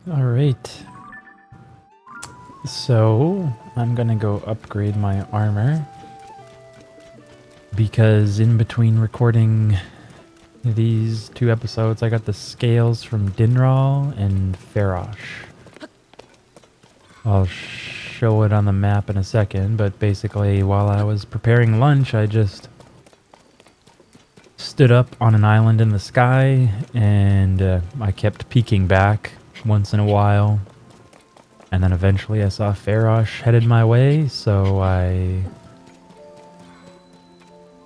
Alright. So, I'm gonna go upgrade my armor. Because in between recording these two episodes, I got the scales from Dinral and Farosh. I'll show it on the map in a second, but basically while I was preparing lunch, I just stood up on an island in the sky, and I kept peeking back once in a while. And then eventually I saw Farosh headed my way, so I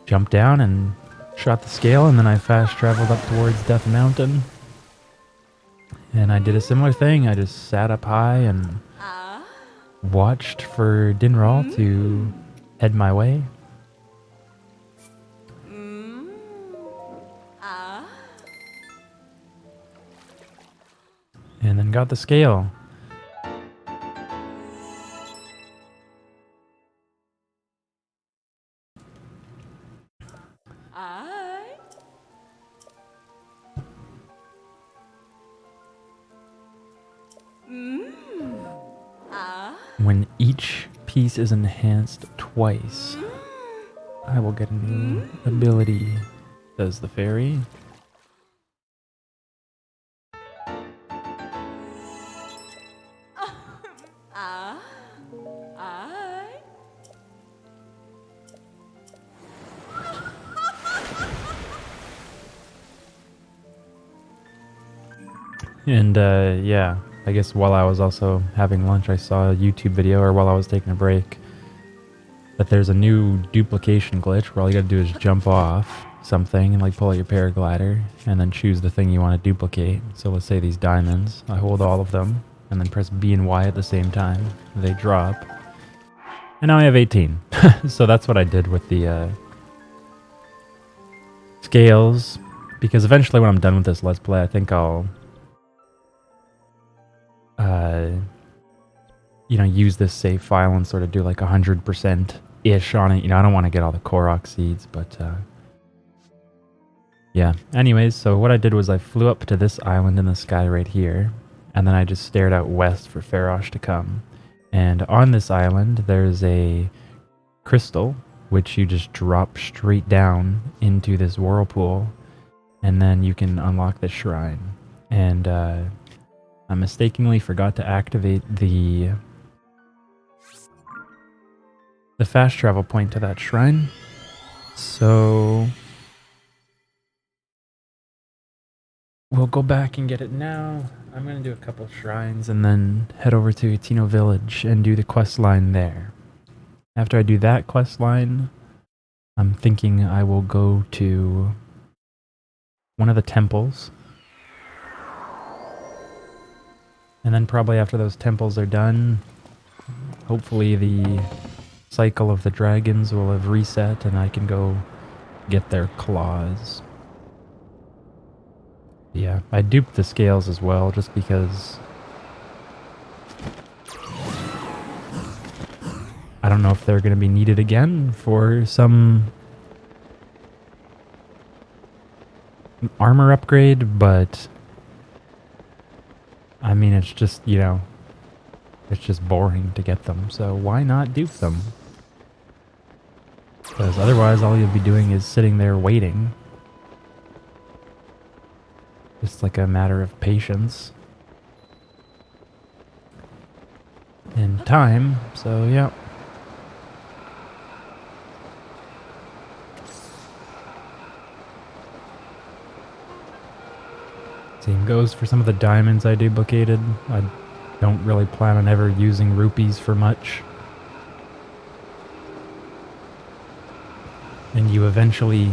jumped down and shot the scale, and then I fast traveled up towards Death Mountain. And I did a similar thing. I just sat up high and watched for Dinral to head my way. And then got the scale. When each piece is enhanced twice, I will get a new ability, says the fairy. And yeah, I guess while I was also having lunch, I saw a YouTube video, or while I was taking a break, that there's a new duplication glitch where all you gotta do is jump off something and like pull out your paraglider and then choose the thing you want to duplicate. So let's say these diamonds, I hold all of them and then press B and Y at the same time. They drop. And now I have 18. So that's what I did with the scales, because eventually when I'm done with this Let's Play, I think I'll you know, use this save file and sort of do like 100%-ish on it. You know, I don't want to get all the Korok seeds, but yeah. Anyways, so what I did was I flew up to this island in the sky right here, and then I just stared out west for Farosh to come. And on this island, there's a crystal, which you just drop straight down into this whirlpool, and then you can unlock the shrine. And I mistakenly forgot to activate the fast travel point to that shrine. So we'll go back and get it now. I'm going to do a couple shrines and then head over to Hateno Village and do the quest line there. After I do that quest line, I'm thinking I will go to one of the temples. And then probably after those temples are done, hopefully the cycle of the dragons will have reset and I can go get their claws. Yeah, I duped the scales as well just because I don't know if they're going to be needed again for some armor upgrade, but I mean, it's just, you know, it's just boring to get them, so why not dupe them? Because otherwise all you'll be doing is sitting there waiting. Just like a matter of patience. And time, so yeah. Same goes for some of the diamonds I duplicated. I don't really plan on ever using rupees for much. And you eventually,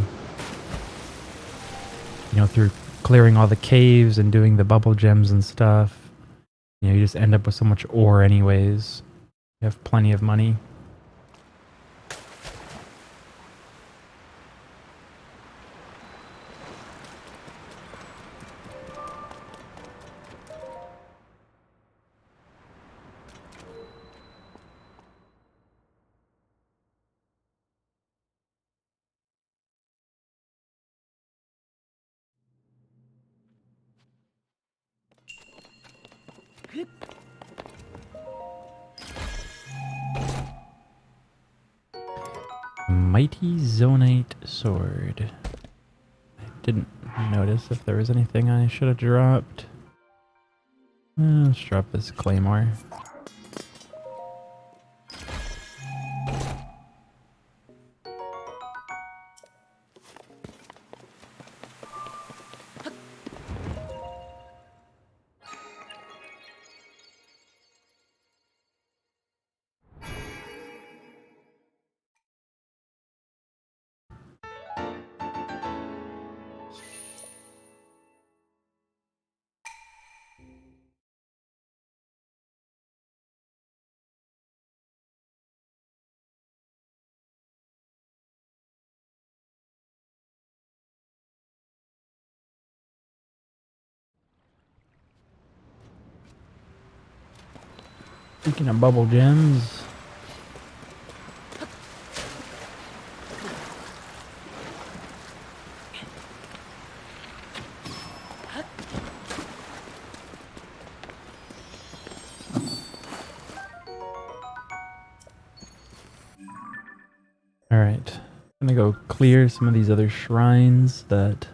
you know, through clearing all the caves and doing the bubble gems and stuff, you know, you just end up with so much ore anyways. You have plenty of money. Mighty Zonite Sword. I didn't notice if there was anything I should have dropped. Let's drop this claymore. Speaking of bubble gems, alright, I'm gonna go clear some of these other shrines that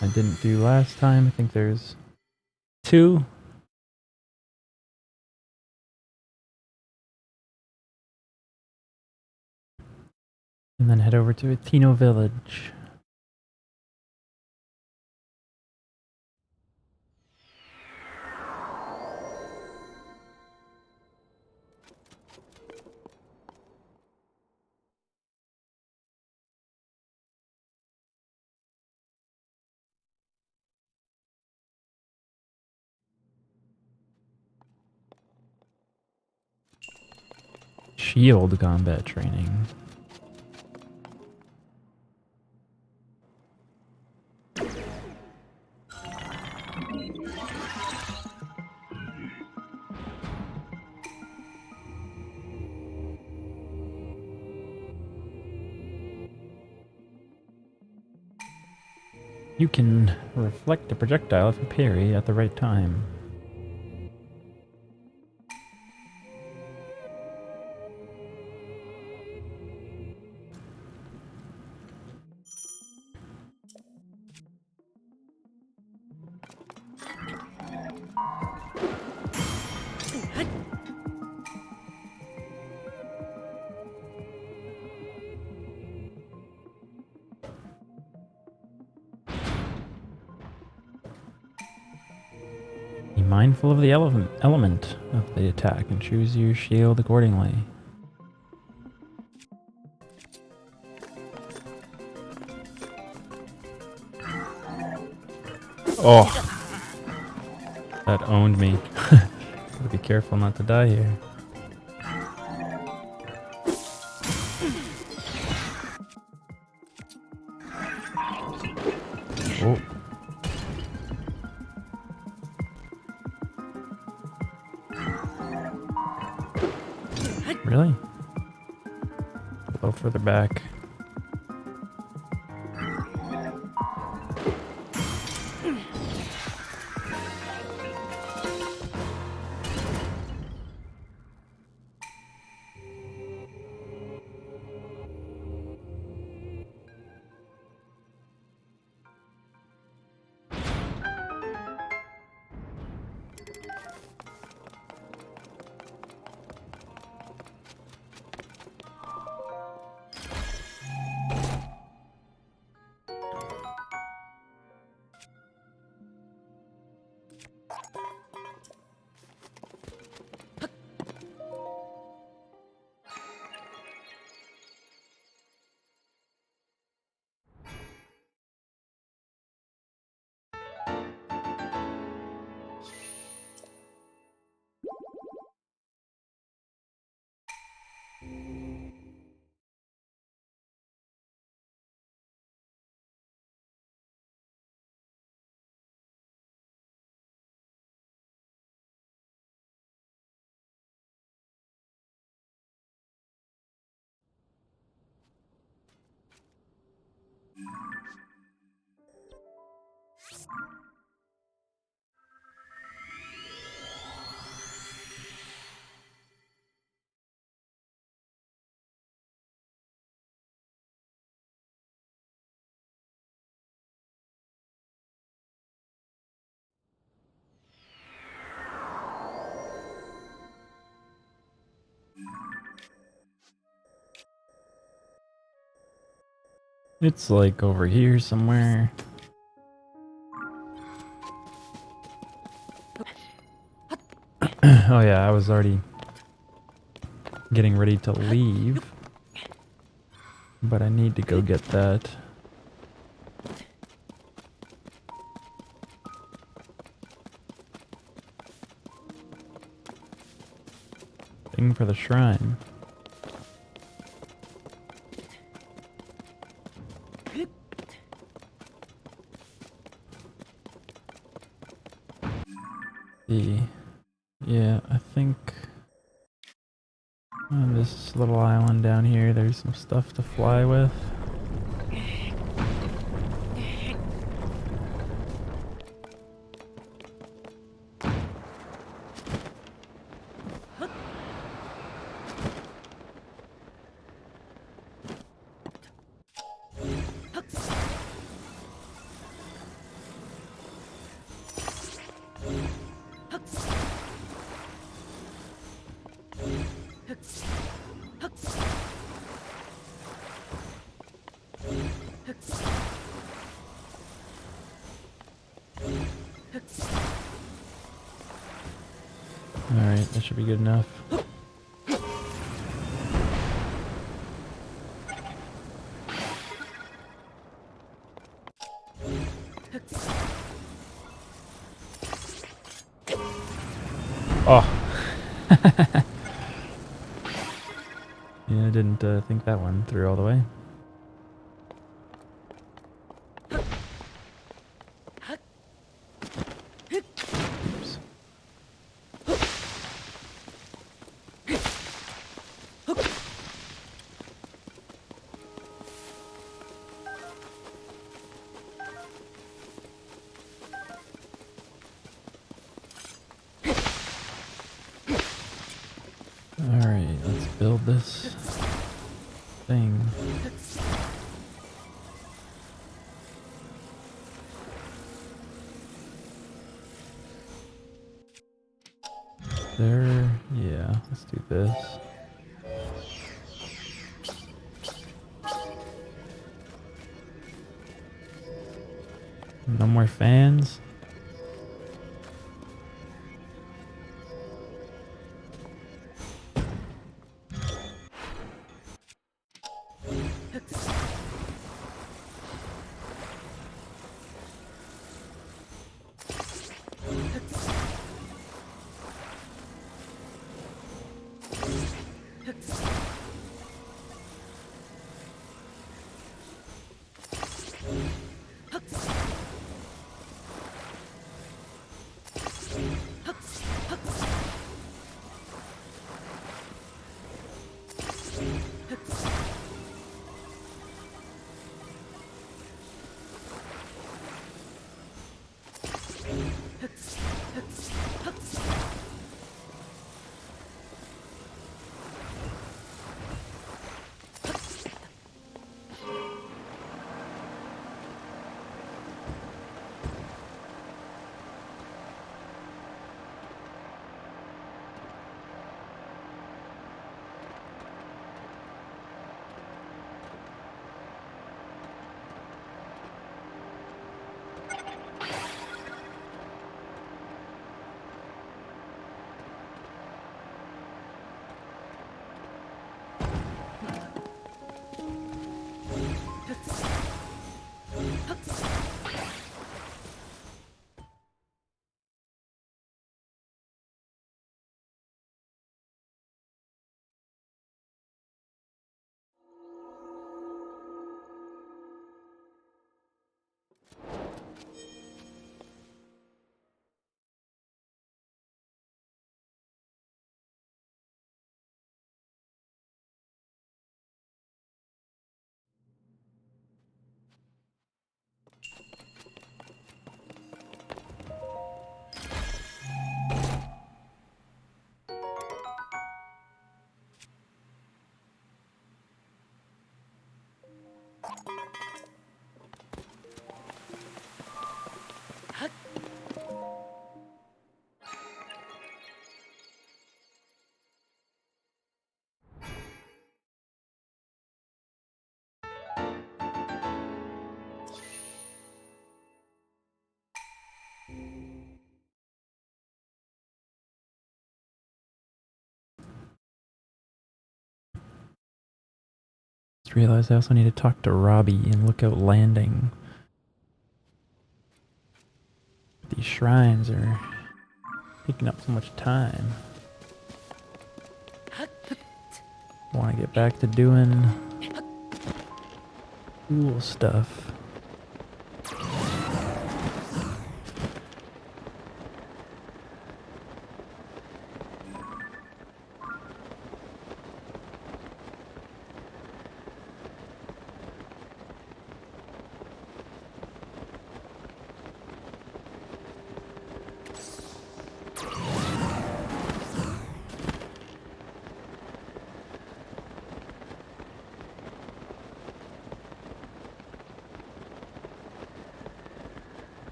I didn't do last time. I think there's 2. And then head over to Hateno Village. Shield combat training. You can reflect a projectile if you parry at the right time. Be mindful of the element of the attack and choose your shield accordingly. Oh, that owned me. Gotta be careful not to die here. Oh. Really? A little further back. It's like over here somewhere. Oh yeah, I was already getting ready to leave. But I need to go get that. Thing for the shrine. Yeah, I think on this little island down here, there's some stuff to fly with. Alright, that should be good enough. Oh! Yeah, I didn't think that one through all the way. Oops. Alright, let's build this thing. There, yeah, let's do this. No more fans? realized I also need to talk to Robbie in Lookout Landing. These shrines are taking up so much time. I want to get back to doing cool stuff.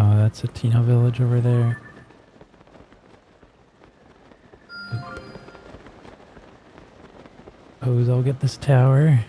Oh, that's Hateno village over there. Suppose I'll get this tower.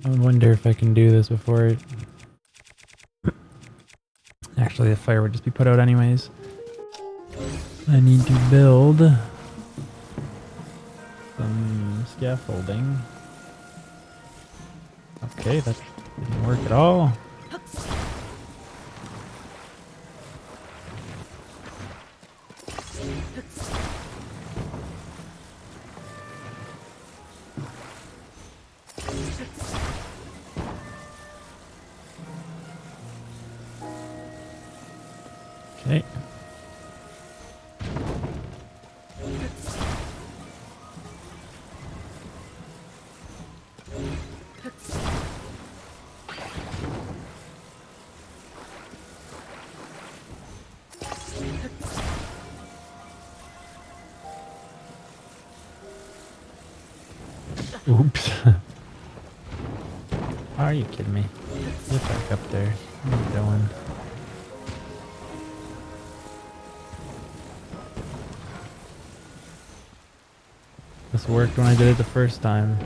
I wonder if I can do this before it... Actually, the fire would just be put out anyways. I need to build some scaffolding. Okay, that didn't work at all. Okay. Oops. Are you kidding me? Get back up there. What are you doing? This worked when I did it the first time.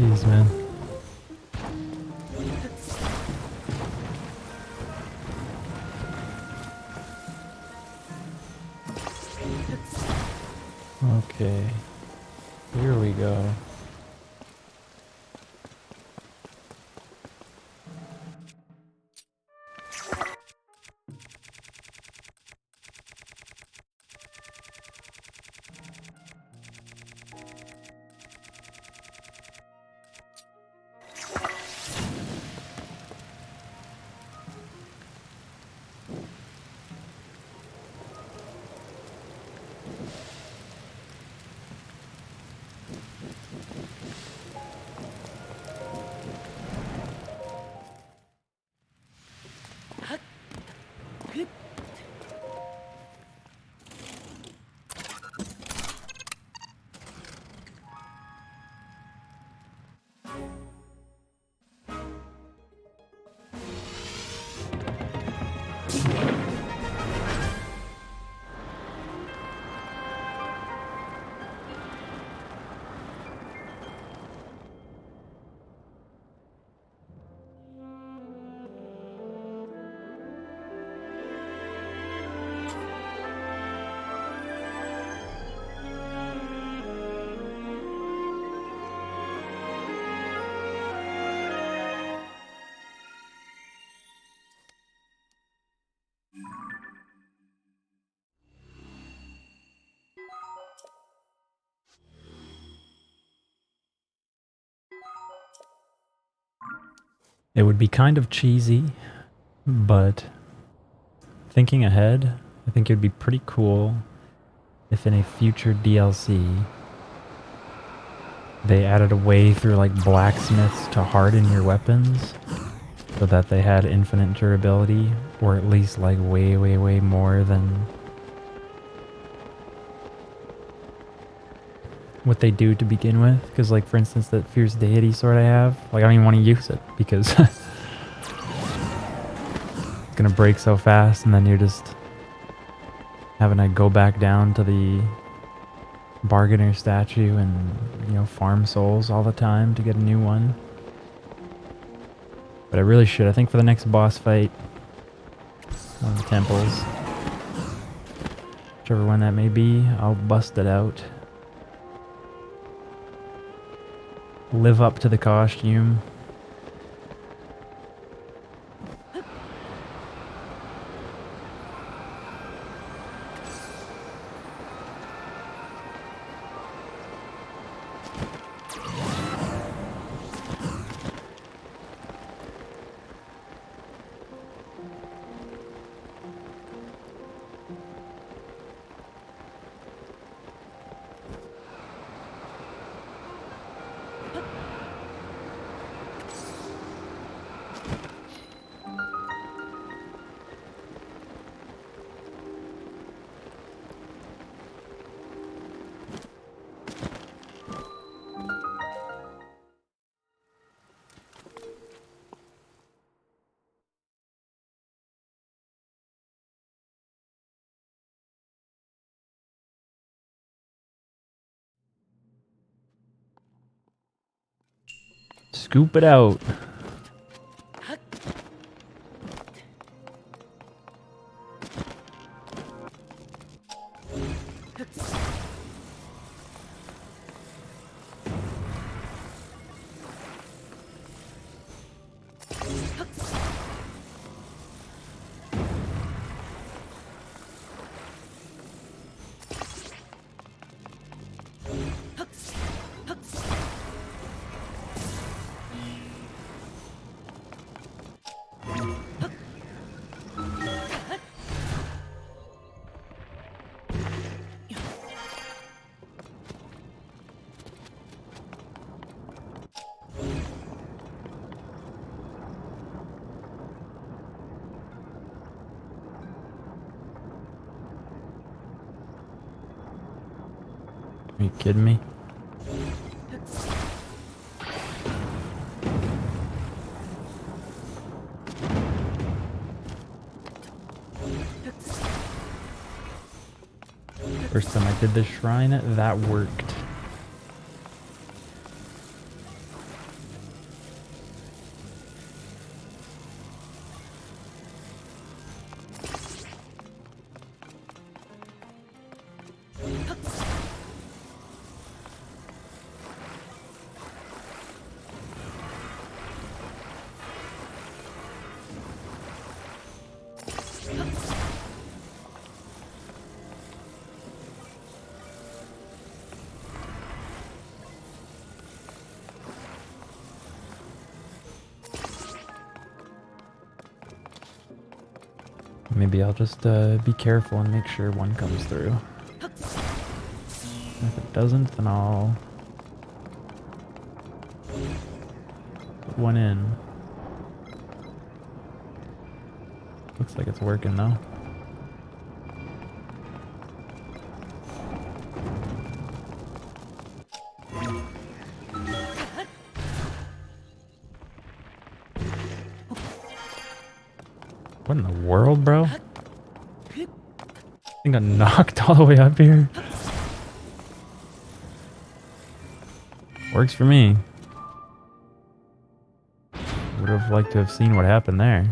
Jeez, man. Okay. Here we go. It would be kind of cheesy, but thinking ahead, I think it would be pretty cool if in a future DLC they added a way through like blacksmiths to harden your weapons so that they had infinite durability, or at least like way, way, way more than what they do to begin with. Because like for instance that fierce deity sword I have, like I don't even want to use it because it's gonna break so fast, and then you're just having to go back down to the bargainer statue and, you know, farm souls all the time to get a new one. But I really should. I think for the next boss fight on the temples, whichever one that may be, I'll bust it out. Live up to the costume. Scoop it out. Are you kidding me? First time I did this shrine, that worked. Maybe I'll just be careful and make sure one comes through. If it doesn't, then I'll put one in. Looks like it's working though. What in the world, bro? I think I knocked all the way up here. Works for me. Would have liked to have seen what happened there.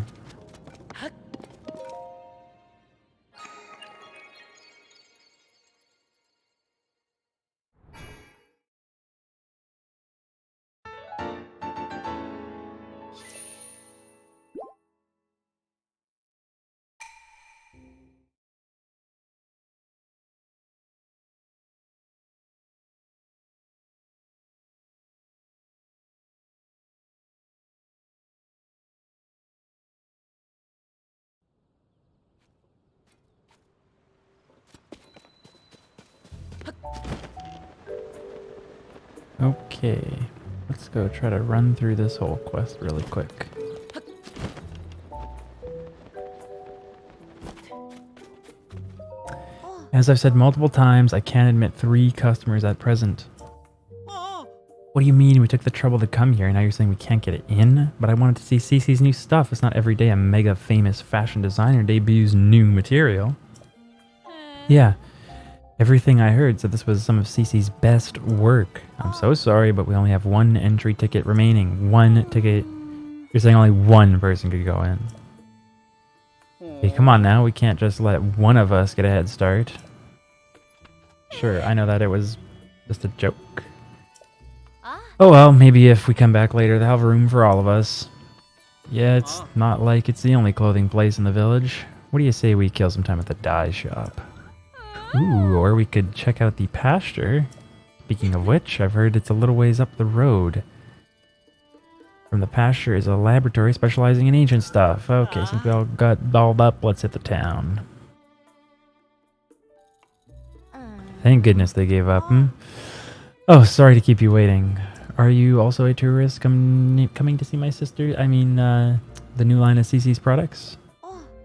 Okay. Let's go try to run through this whole quest really quick. As I've said multiple times, I can't admit 3 customers at present. What do you mean we took the trouble to come here and now you're saying we can't get it in? But I wanted to see Cece's new stuff. It's not every day a mega famous fashion designer debuts new material. Yeah, everything I heard said this was some of Cece's best work. I'm so sorry, but we only have 1 entry ticket remaining. 1 ticket. You're saying only 1 person could go in. Hey, come on now. We can't just let one of us get a head start. Sure, I know that it was just a joke. Oh well, maybe if we come back later, they'll have room for all of us. Yeah, it's not like it's the only clothing place in the village. What do you say we kill some time at the dye shop? Ooh, or we could check out the pasture. Speaking of which, I've heard it's a little ways up the road. From the pasture is a laboratory specializing in ancient stuff. Okay, since we all got dolled up, let's hit the town. Thank goodness they gave up, Oh, sorry to keep you waiting. Are you also a tourist coming to see my sister? I mean, the new line of Cece's products?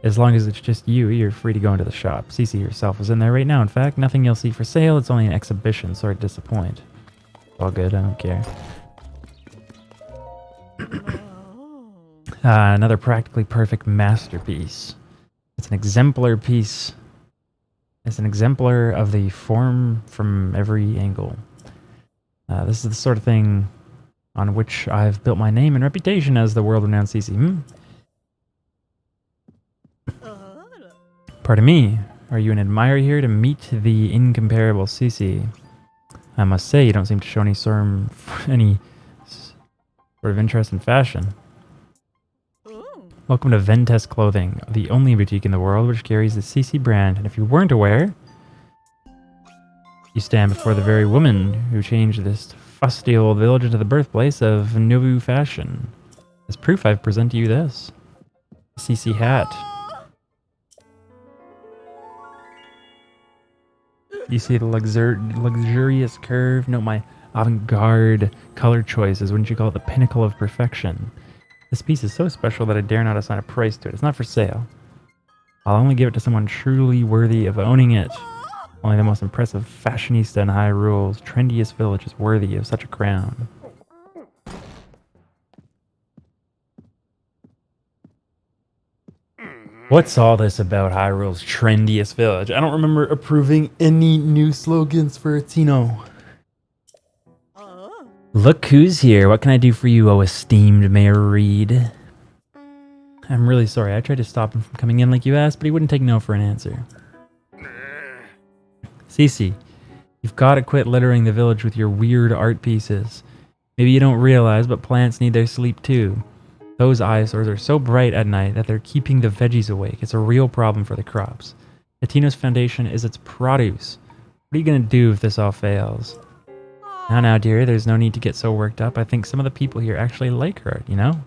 As long as it's just you, you're free to go into the shop. Cece herself is in there right now. In fact, nothing you'll see for sale. It's only an exhibition. Sorry to disappoint. All good. I don't care. Another practically perfect masterpiece. It's an exemplar piece. It's an exemplar of the form from every angle. This is the sort of thing on which I've built my name and reputation as the world-renowned Cece. Pardon me, are you an admirer here to meet the incomparable Cece? I must say, you don't seem to show any sort of interest in fashion. Welcome to Ventes Clothing, the only boutique in the world which carries the Cece brand. And if you weren't aware, you stand before the very woman who changed this fusty old village into the birthplace of nouveau fashion. As proof, I present to you this Cece hat. You see the luxurious curve? Note my avant-garde color choices. Wouldn't you call it the pinnacle of perfection? This piece is so special that I dare not assign a price to it. It's not for sale. I'll only give it to someone truly worthy of owning it. Only the most impressive fashionista in Hyrule's trendiest village is worthy of such a crown. What's all this about Hyrule's trendiest village? I don't remember approving any new slogans for Hateno. Look who's here. What can I do for you, oh esteemed Mayor Reed? I'm really sorry. I tried to stop him from coming in like you asked, but he wouldn't take no for an answer. Cece, you've got to quit littering the village with your weird art pieces. Maybe you don't realize, but plants need their sleep too. Those eyesores are so bright at night that they're keeping the veggies awake. It's a real problem for the crops. Hateno's foundation is its produce. What are you going to do if this all fails? Now, dear, there's no need to get so worked up. I think some of the people here actually like her, you know?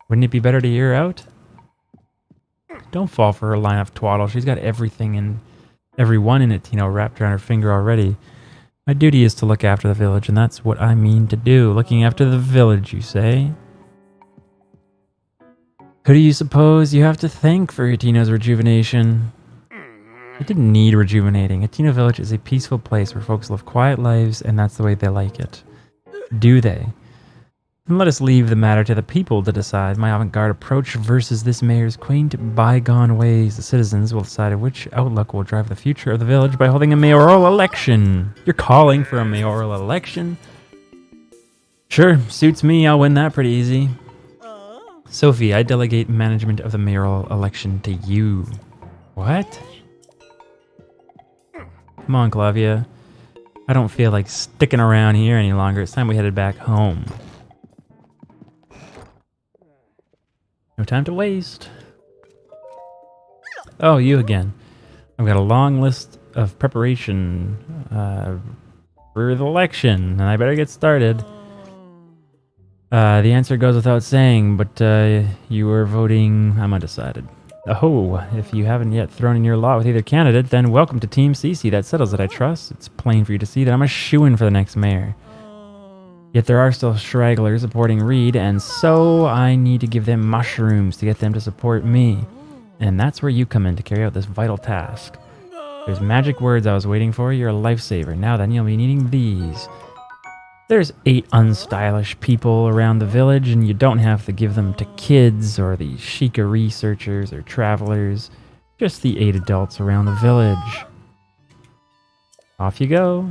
Wouldn't it be better to hear her out? Don't fall for her line of twaddle. She's got everything and everyone in Hateno wrapped around her finger already. My duty is to look after the village, and that's what I mean to do. Looking after the village, you say? Who do you suppose you have to thank for Hateno's rejuvenation? It didn't need rejuvenating. Hateno Village is a peaceful place where folks live quiet lives, and that's the way they like it. Do they? Then let us leave the matter to the people to decide. My avant-garde approach versus this mayor's quaint, bygone ways. The citizens will decide which outlook will drive the future of the village by holding a mayoral election. You're calling for a mayoral election? Sure, suits me. I'll win that pretty easy. Sophie, I delegate management of the mayoral election to you. What? Come on, Clavia. I don't feel like sticking around here any longer. It's time we headed back home. No time to waste. Oh, you again. I've got a long list of preparation for the election, and I better get started. The answer goes without saying, but you were voting... I'm undecided. Oh, if you haven't yet thrown in your lot with either candidate, then welcome to Team CC. That settles it, I trust. It's plain for you to see that I'm a shoo-in for the next mayor. Yet there are still stragglers supporting Reed, and so I need to give them mushrooms to get them to support me. And that's where you come in to carry out this vital task. There's magic words I was waiting for. You're a lifesaver. Now then, you'll be needing these. There's 8 unstylish people around the village, and you don't have to give them to kids or the Sheikah researchers or travelers. Just the 8 adults around the village. Off you go.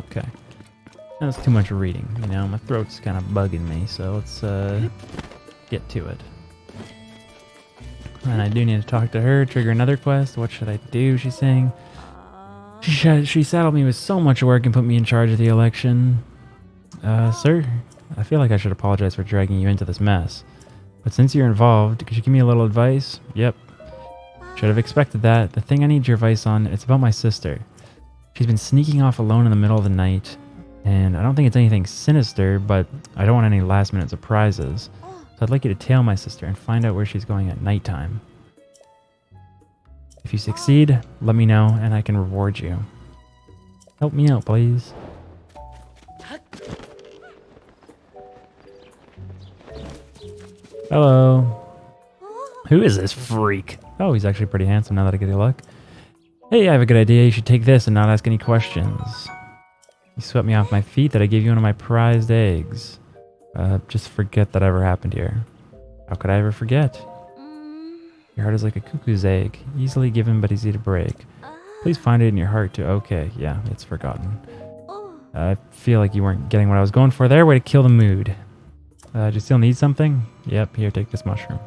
Okay. That's too much reading, you know? My throat's kind of bugging me, so let's get to it. And I do need to talk to her, trigger another quest. What should I do, she's saying. She saddled me with so much work and put me in charge of the election. Sir, I feel like I should apologize for dragging you into this mess. But since you're involved, could you give me a little advice? Yep. Should have expected that. The thing I need your advice on, it's about my sister. She's been sneaking off alone in the middle of the night. And I don't think it's anything sinister, but I don't want any last-minute surprises. So I'd like you to tail my sister and find out where she's going at nighttime. If you succeed, let me know and I can reward you. Help me out, please. Hello. Who is this freak? Oh, he's actually pretty handsome now that I get a look. Hey, I have a good idea. You should take this and not ask any questions. You swept me off my feet that I gave you one of my prized eggs. Just forget that ever happened here. How could I ever forget? Your heart is like a cuckoo's egg, easily given but easy to break. Please find it in your heart to... Okay, yeah, it's forgotten. I feel like you weren't getting what I was going for there. Way to kill the mood. Do you still need something? Yep, here, take this mushroom.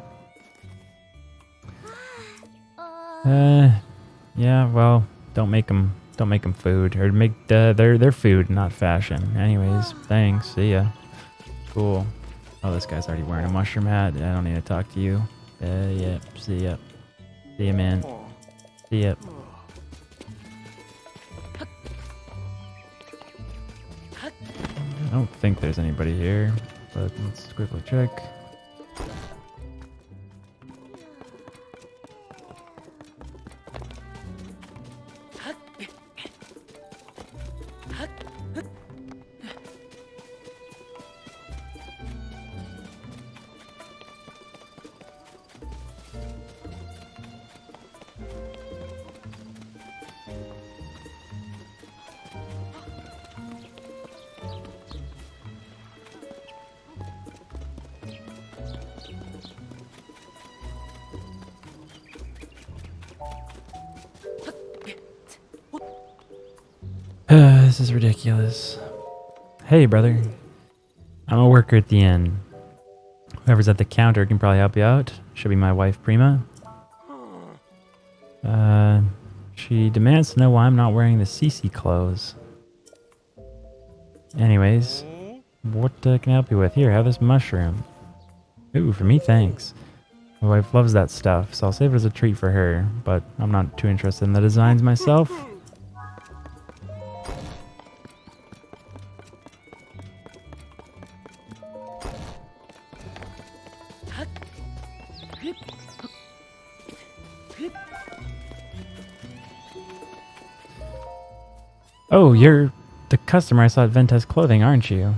Yeah, well, don't make them food. Or make their food, not fashion. Anyways, thanks, see ya. Cool. Oh, this guy's already wearing a mushroom hat. I don't need to talk to you. Yep, see ya. See ya, man. See ya. I don't think there's anybody here, but let's quickly check. This is ridiculous. Hey, brother. I'm a worker at the inn. Whoever's at the counter can probably help you out. Should be my wife, Prima. She demands to know why I'm not wearing the CC clothes. Anyways, what can I help you with? Here, have this mushroom. Ooh, for me, thanks. My wife loves that stuff, so I'll save it as a treat for her, but I'm not too interested in the designs myself. Oh, you're the customer I saw at Ventes Clothing, aren't you?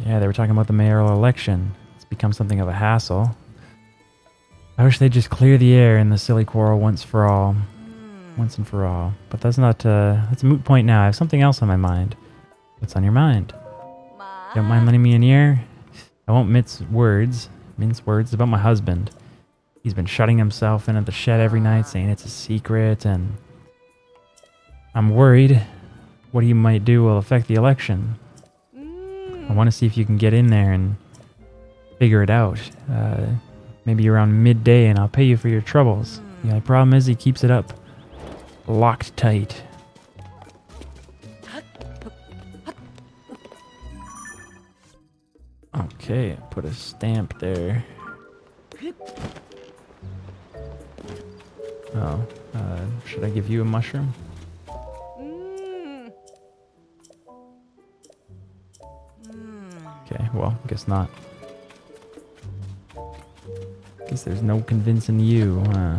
Yeah, they were talking about the mayoral election. It's become something of a hassle. I wish they'd just clear the air in the silly quarrel once for all. Once and for all. But that's not, that's a moot point now. I have something else on my mind. What's on your mind? Don't mind lending me an ear? I won't mince words about my husband. He's been shutting himself in at the shed every night, saying it's a secret, and I'm worried what he might do will affect the election. I want to see if you can get in there and figure it out. Maybe around midday, and I'll pay you for your troubles. The only problem is he keeps it up locked tight. Okay, put a stamp there. Oh, should I give you a mushroom? Okay, well, guess not. Guess there's no convincing you, huh?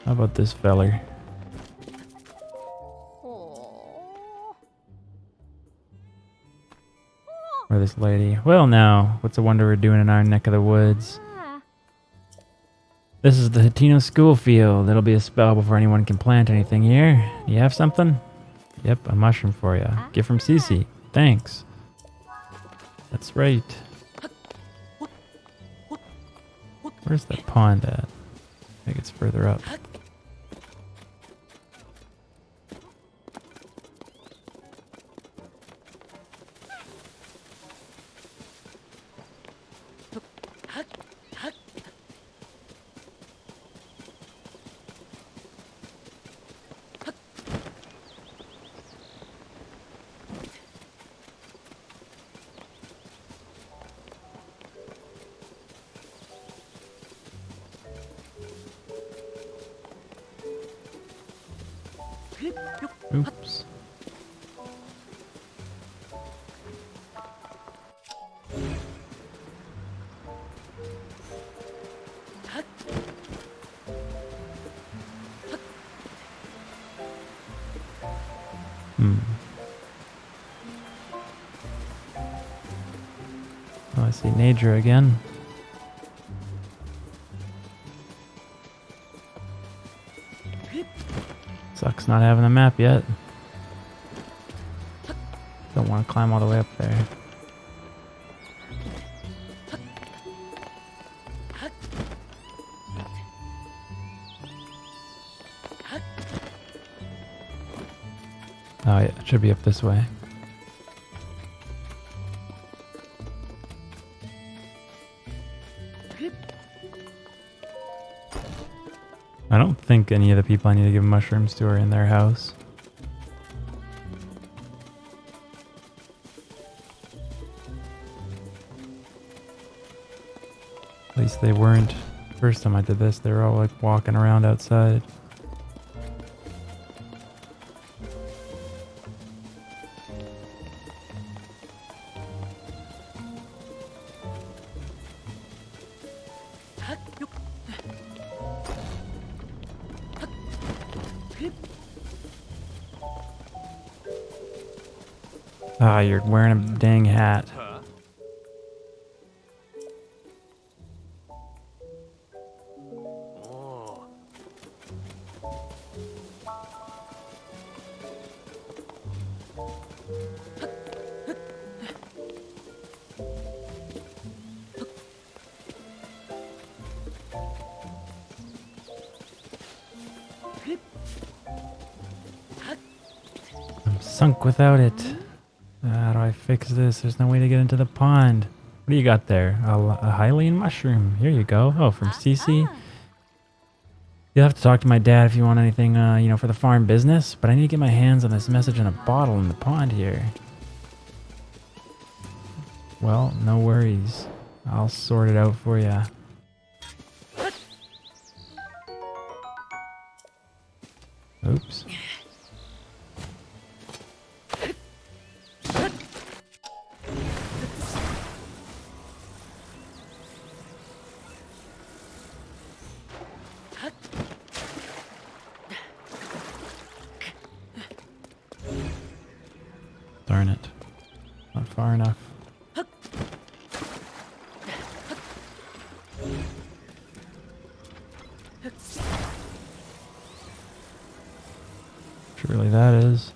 How about this feller? Or this lady? Well, now, what's a wonder we're doing in our neck of the woods? This is the Hateno school field. It'll be a spell before anyone can plant anything here. You have something? Yep, a mushroom for you. Gift from Cece. Thanks. That's right. Where's that pond at? I think it's further up. Oops. Oh, I see Nadra again. Sucks not having a map yet. Don't want to climb all the way up there. Oh yeah, it should be up this way. I don't think any of the people I need to give mushrooms to are in their house. At least they weren't. First time I did this, they were all like walking around outside. Ah, you're wearing a dang hat. I'm sunk without it. How do I fix this? There's no way to get into the pond. What do you got there? A Hylian mushroom. Here you go. Oh, from Cece. You'll have to talk to my dad if you want anything, for the farm business. But I need to get my hands on this message in a bottle in the pond here. Well, no worries. I'll sort it out for you. Oops. Darn it. Not far enough. Surely that is.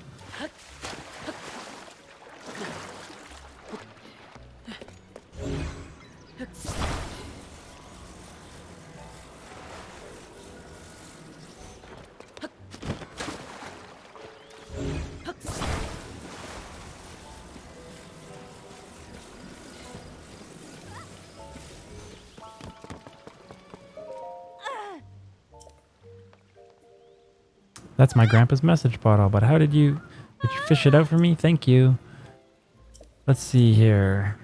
That's my grandpa's message bottle, but how did you fish it out for me? Thank you. Let's see here.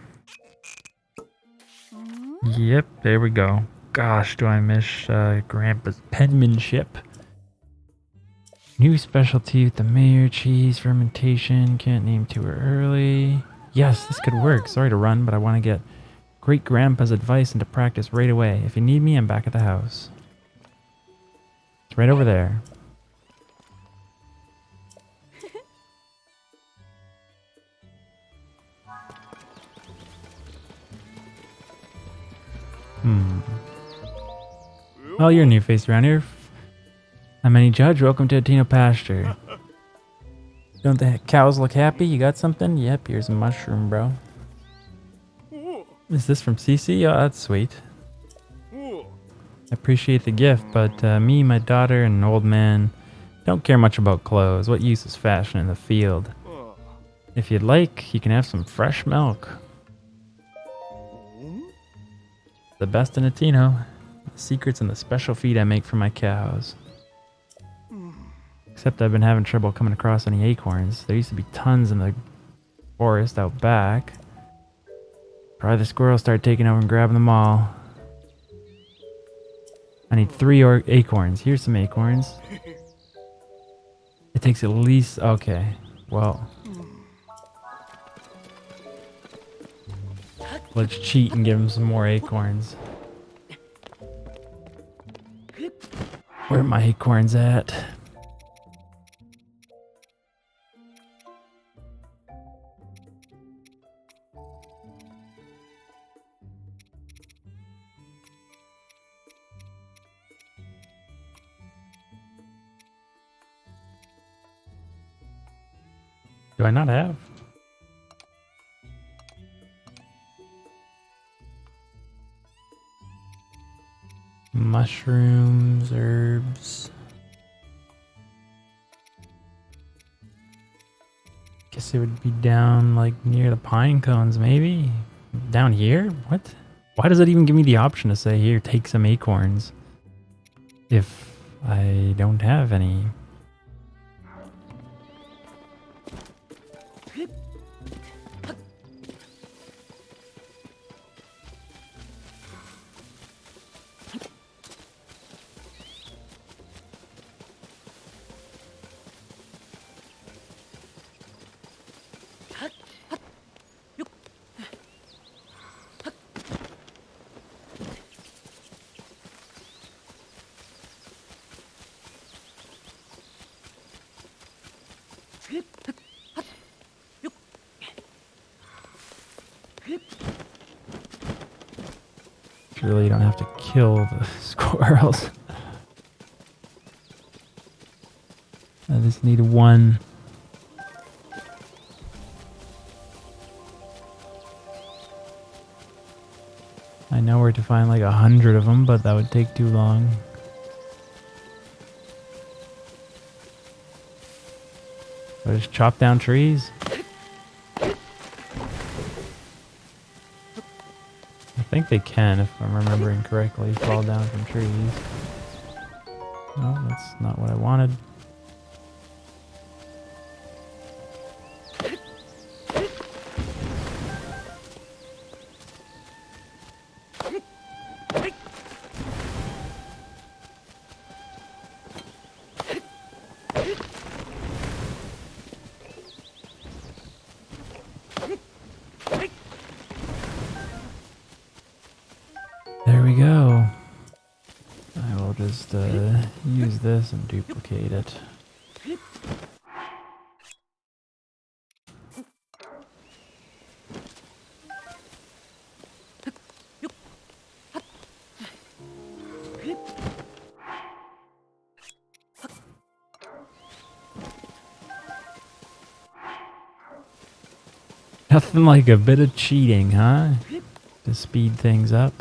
Yep, there we go. Gosh, do I miss grandpa's penmanship. New specialty with the mayor cheese fermentation. Can't name too early. Yes, this could work. Sorry to run, but I want to get great grandpa's advice into practice right away. If you need me, I'm back at the house. It's right over there. Oh, you're a new face around here. I'm any judge. Welcome to Hateno pasture. Don't the cows look happy? You got something? Yep, here's a mushroom, bro. Is this from Cece? Oh, that's sweet. I appreciate the gift, but me, my daughter, and an old man don't care much about clothes. What use is fashion in the field? If you'd like, you can have some fresh milk. The best in Hateno. The secret's in the special feed I make for my cows. Except I've been having trouble coming across any acorns. There used to be tons in the forest out back. Probably the squirrels started taking over and grabbing them all. I need 3 acorns. Here's some acorns. It takes at least... Okay. Well. Let's cheat and give him some more acorns. Where are my acorns at? Do I not have? Mushrooms, herbs. Guess it would be down like near the pine cones, maybe? Down here? What? Why does it even give me the option to say, here, take some acorns? If I don't have any. Really don't have to kill the squirrels. I just need one. I know where to find like 100 of them, but that would take too long. I just chop down trees. I think they can, if I'm remembering correctly, fall down from trees. Oh, that's not what I wanted. There we go. I will just use this and duplicate it. Nothing like a bit of cheating, huh? To speed things up.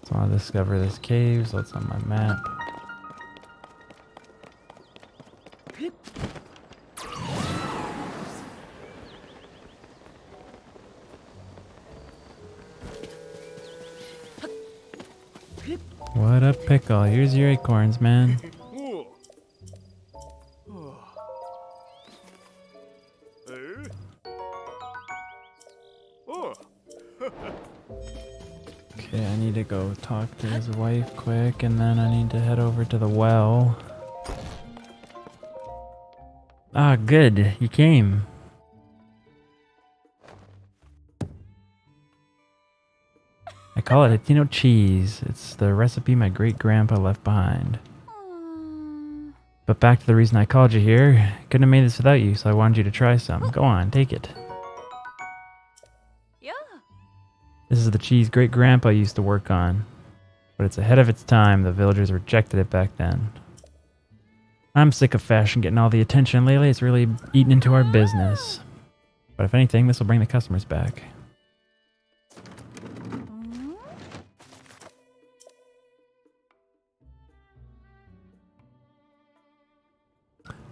So I want to discover this cave, so it's on my map. What a pickle. Here's your acorns, man. Okay, I need to go talk to his wife quick, and then I need to head over to the well. Ah, good. You came. I call it Hateno cheese. It's the recipe my great-grandpa left behind. But back to the reason I called you here. Couldn't have made this without you, so I wanted you to try some. Go on, take it. Yeah. This is the cheese great-grandpa used to work on. But it's ahead of its time. The villagers rejected it back then. I'm sick of fashion getting all the attention lately. It's really eaten into our business. But if anything, this will bring the customers back.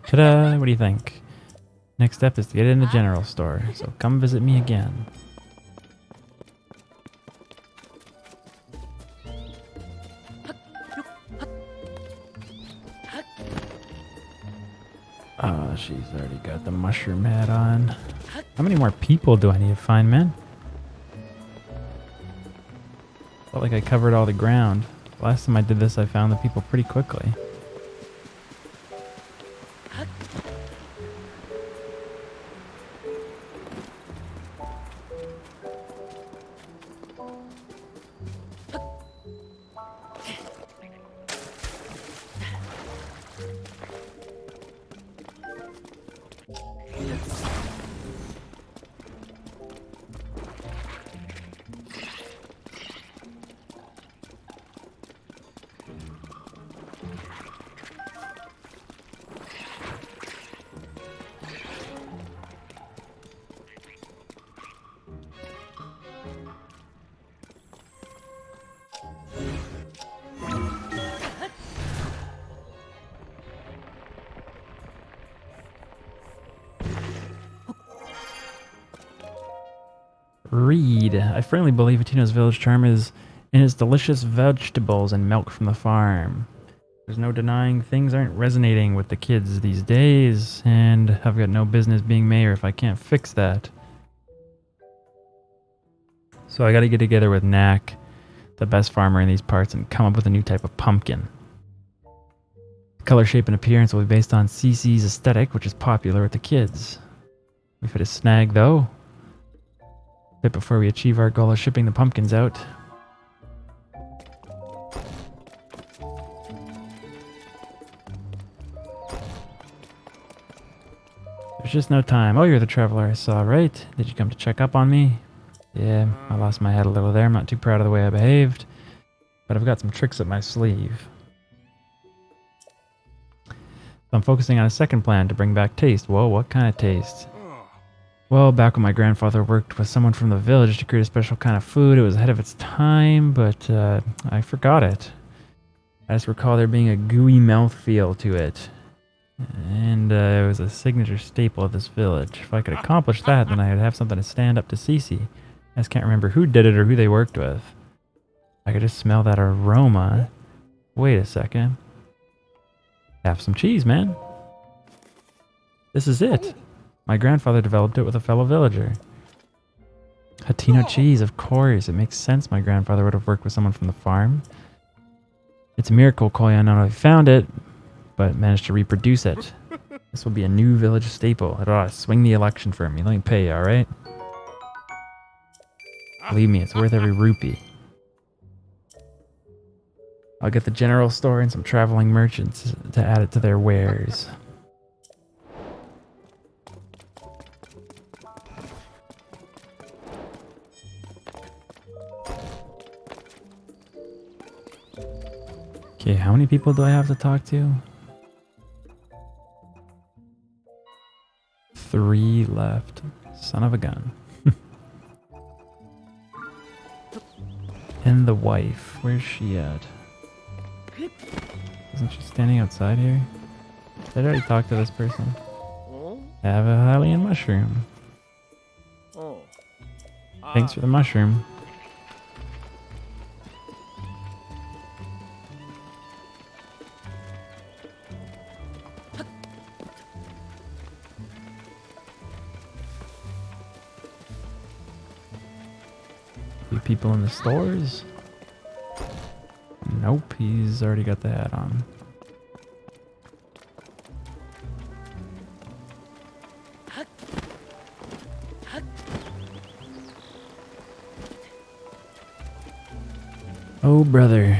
Ta-da! What do you think? Next step is to get it in the general store, so come visit me again. Oh, she's already got the mushroom hat on. How many more people do I need to find, man? Felt like I covered all the ground. Last time I did this, I found the people pretty quickly. Reed. I firmly believe Hateno's village charm is in its delicious vegetables and milk from the farm. There's no denying things aren't resonating with the kids these days, and I've got no business being mayor if I can't fix that. So I gotta get together with Knack, the best farmer in these parts, and come up with a new type of pumpkin. Color, shape, and appearance will be based on CC's aesthetic, which is popular with the kids. We've hit a snag, though. A bit before we achieve our goal of shipping the pumpkins out. There's just no time. Oh, you're the traveler I saw, right? Did you come to check up on me? Yeah, I lost my head a little there. I'm not too proud of the way I behaved. But I've got some tricks up my sleeve. So I'm focusing on a second plan to bring back taste. Whoa, what kind of taste? Well, back when my grandfather worked with someone from the village to create a special kind of food, it was ahead of its time, but I forgot it. I just recall there being a gooey mouthfeel to it. And it was a signature staple of this village. If I could accomplish that, then I'd have something to stand up to Cece. I just can't remember who did it or who they worked with. I could just smell that aroma. Wait a second. Have some cheese, man. This is it. My grandfather developed it with a fellow villager. Hateno cheese, of course. It makes sense my grandfather would have worked with someone from the farm. It's a miracle Koya not only found it, but managed to reproduce it. This will be a new village staple. It ought to swing the election for me. Let me pay you, alright? Believe me, it's worth every rupee. I'll get the general store and some traveling merchants to add it to their wares. Okay, how many people do I have to talk to? 3 left. Son of a gun. And the wife. Where's she at? Isn't she standing outside here? Did I already talk to this person? Have a Hylian mushroom. Thanks for the mushroom. Few people in the stores. Nope, he's already got the hat on. Oh, brother.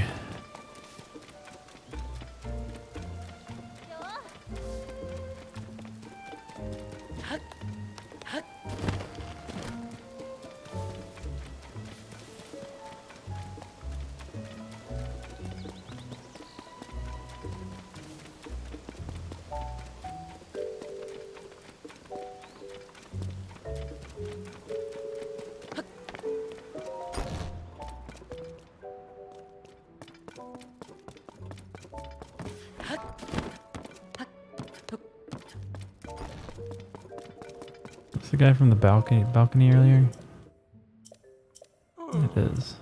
Is the guy from the balcony earlier? It is.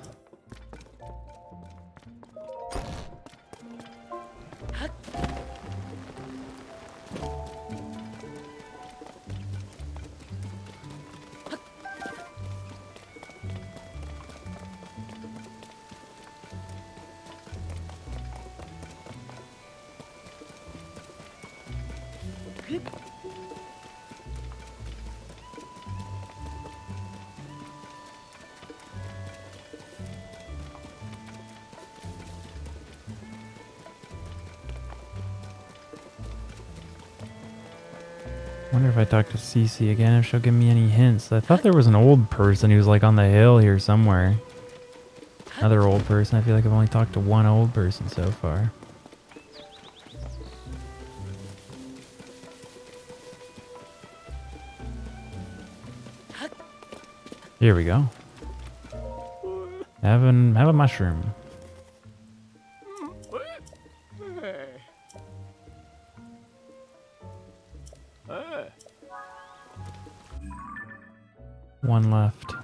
Wonder if I talk to Cece again, if she'll give me any hints. I thought there was an old person who's like on the hill here somewhere. Another old person. I feel like I've only talked to one old person so far. Here we go. Have a mushroom. One left.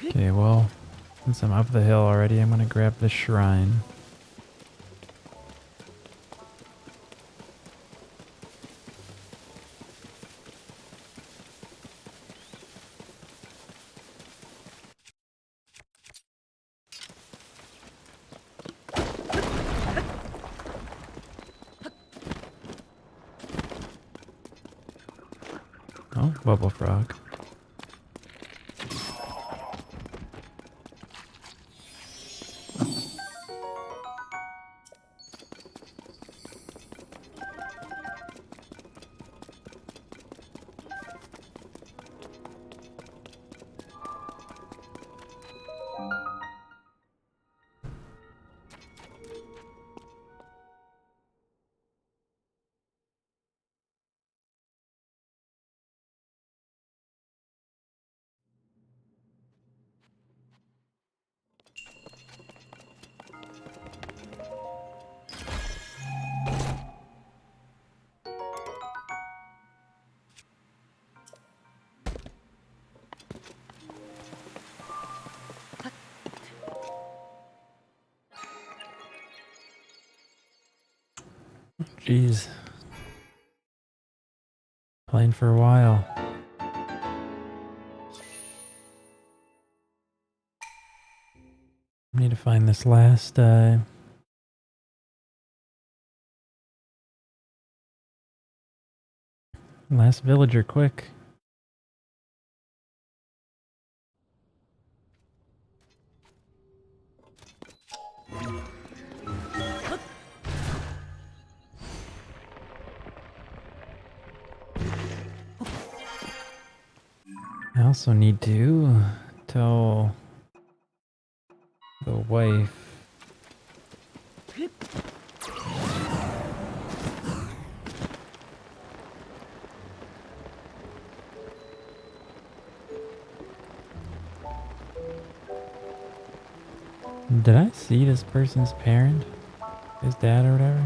Okay, well, since I'm up the hill already, I'm gonna grab the shrine. Oh, bubble frog. Jeez. Playing for a while. Need to find this last villager quick. I also need to tell the wife. Did I see this person's parent? His dad or whatever?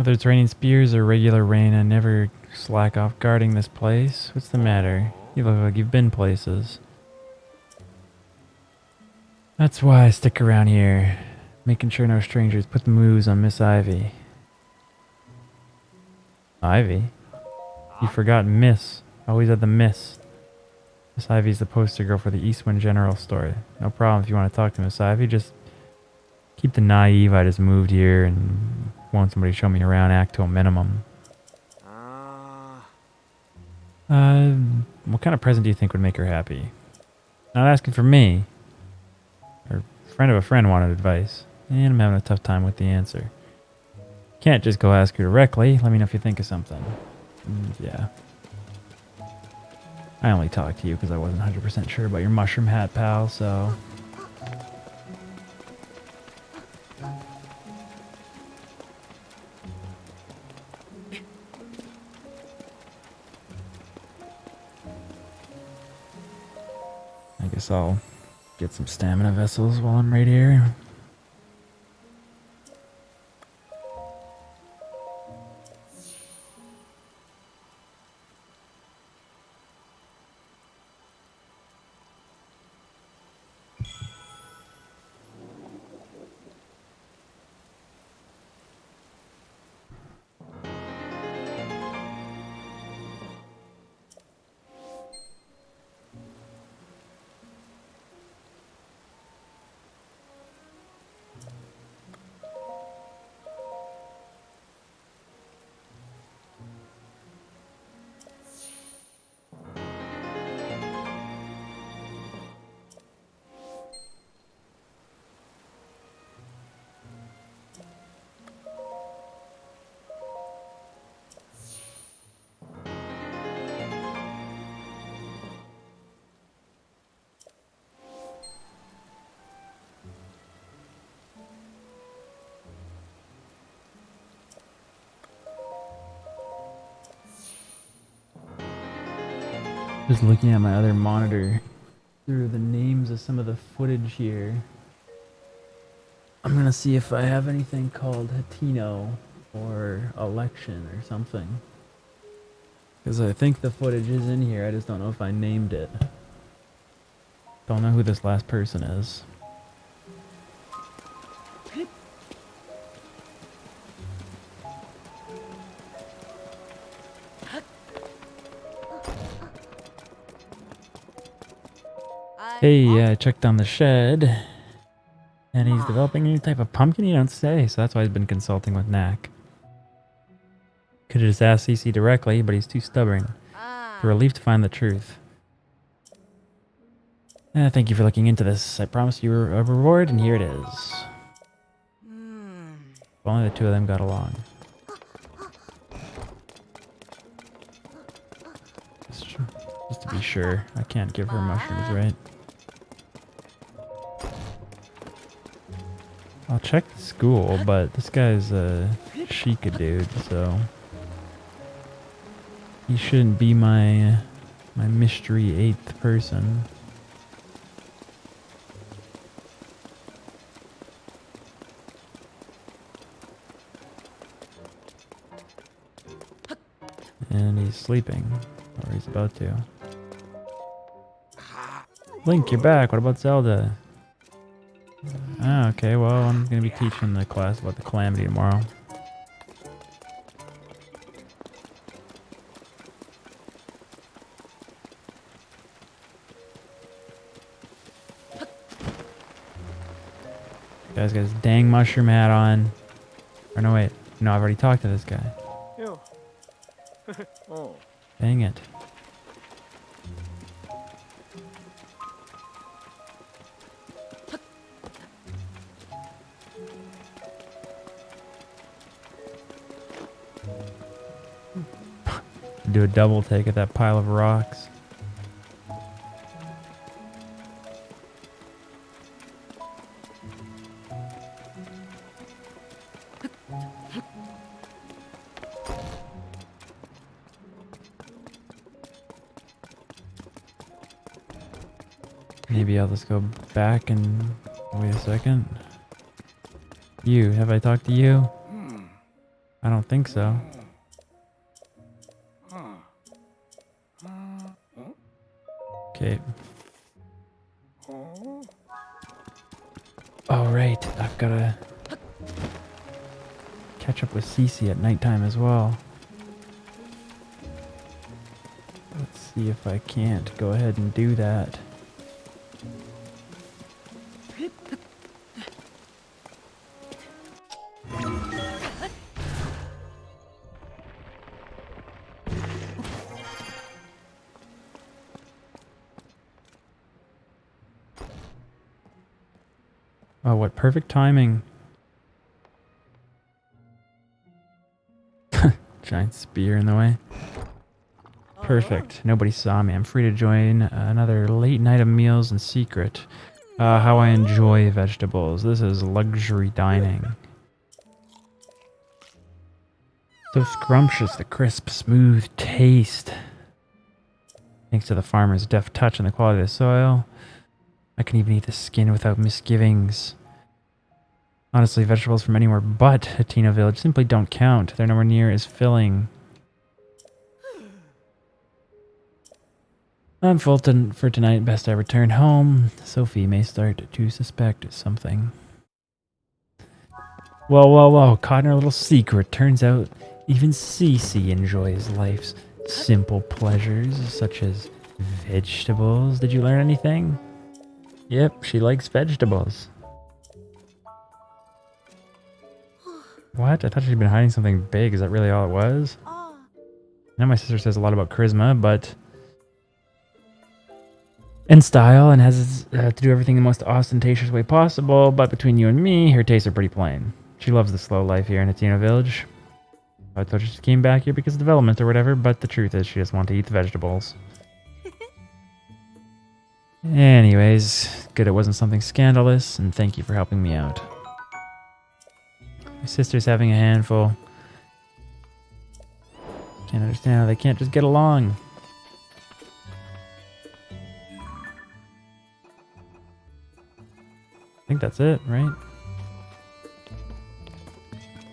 Whether it's raining spears or regular rain, I never slack off guarding this place. What's the matter? You look like you've been places. That's why I stick around here, making sure no strangers put the moves on Miss Ivy. Ivy? You forgot Miss. Always had the Miss. Miss Ivy's the poster girl for the Eastwind General Store. No problem if you want to talk to Miss Ivy. Just keep the naive. I just moved here and want somebody to show me around act to a minimum. What kind of present do you think would make her happy? Not asking for me. Her friend of a friend wanted advice, and I'm having a tough time with the answer. Can't just go ask her directly. Let me know if you think of something. Yeah. I only talked to you because I wasn't 100% sure about your mushroom hat, pal, so... I guess I'll get some stamina vessels while I'm right here. Just looking at my other monitor through the names of some of the footage here. I'm gonna see if I have anything called Hateno or election or something. Because I think the footage is in here, I just don't know if I named it. Don't know who this last person is. Hey, I checked on the shed, and he's developing a new type of pumpkin, you don't say, so that's why he's been consulting with Knack. Could have just asked CC directly, but he's too stubborn. It's a relief to find the truth. Thank you for looking into this. I promised you a reward, and here it is. If only the two of them got along. Just to be sure, I can't give her mushrooms, right? I'll check the school, but this guy's a Sheikah dude, so he shouldn't be my mystery 8th person. And he's sleeping, or he's about to. Link, you're back. What about Zelda? Ah, okay, well, I'm gonna be teaching the class about the Calamity tomorrow. Guy's got his dang mushroom hat on. Or no, wait. No, I've already talked to this guy. Oh. Dang it. Do a double take at that pile of rocks. Maybe I'll just go back and wait a second. You, have I talked to you? I don't think so. Okay. Oh, right. I've got to catch up with Cece at nighttime as well. Let's see if I can't go ahead and do that. Oh, what perfect timing. Giant spear in the way. Perfect. Nobody saw me. I'm free to join another late night of meals in secret. How I enjoy vegetables. This is luxury dining. So scrumptious, the crisp, smooth taste. Thanks to the farmer's deft touch and the quality of the soil, I can even eat the skin without misgivings. Honestly, vegetables from anywhere but Hateno village simply don't count. They're nowhere near as filling. I'm full for tonight. Best I return home. Sophie may start to suspect something. Whoa. Caught in our little secret. Turns out even Cece enjoys life's simple pleasures, such as vegetables. Did you learn anything? Yep, she likes vegetables. What? I thought she'd been hiding something big. Is that really all it was? I know my sister says a lot about charisma, but... and style, and has to do everything the most ostentatious way possible, but between you and me, her tastes are pretty plain. She loves the slow life here in Hateno village. I thought she came back here because of development or whatever, but the truth is she just wants to eat the vegetables. Anyways, good it wasn't something scandalous, and thank you for helping me out. My sister's having a handful. Can't understand how they can't just get along. I think that's it, right?